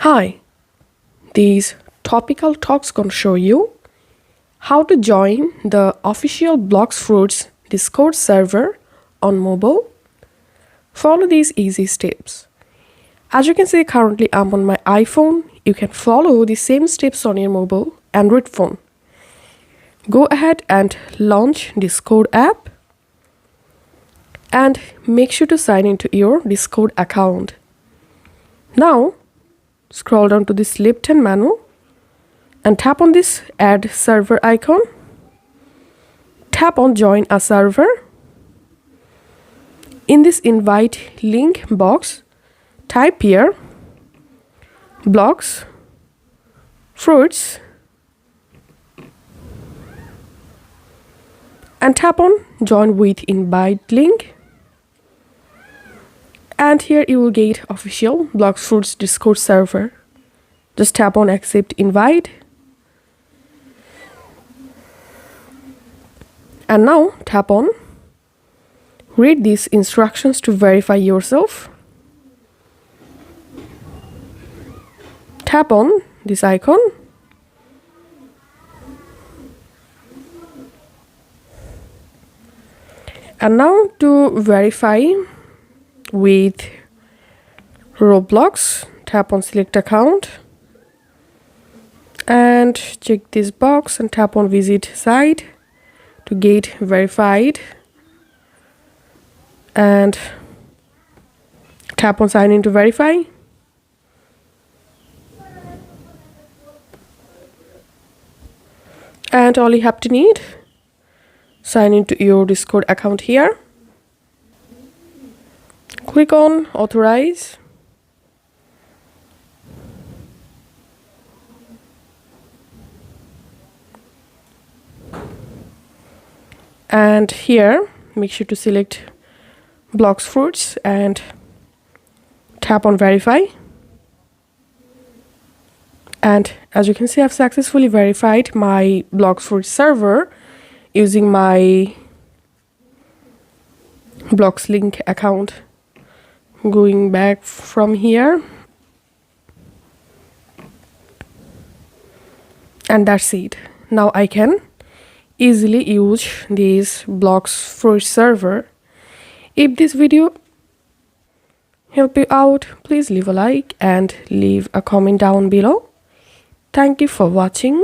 Hi, these topical talks gonna show you how to join the official BloxFruits Discord server on mobile. Follow these easy steps. As you can see, currently I'm on my iPhone. You can follow the same steps on your mobile Android phone. Go ahead and launch Discord app and make sure to sign into your Discord account. Now scroll down to this left-hand menu and tap on this add server icon. Tap on join a server. In this invite link box, type here BloxFruits and tap on join with invite link. And here you will get official BloxFruits Discord server. Just tap on accept invite. And now tap on read these instructions to verify yourself. Tap on this icon. And now to verify with Roblox, tap on select account and check this box and tap on visit site to get verified and tap on sign in to verify. And all you have to need, sign into your Discord account here. Click on authorize. And here make sure to select BloxFruits and tap on verify. And as you can see, I've successfully verified my BloxFruits server using my BloxLink account. Going back from here, and that's it. Now I can easily use this BloxFruits server. If this video helped you out, please leave a like and leave a comment down below. Thank you for watching.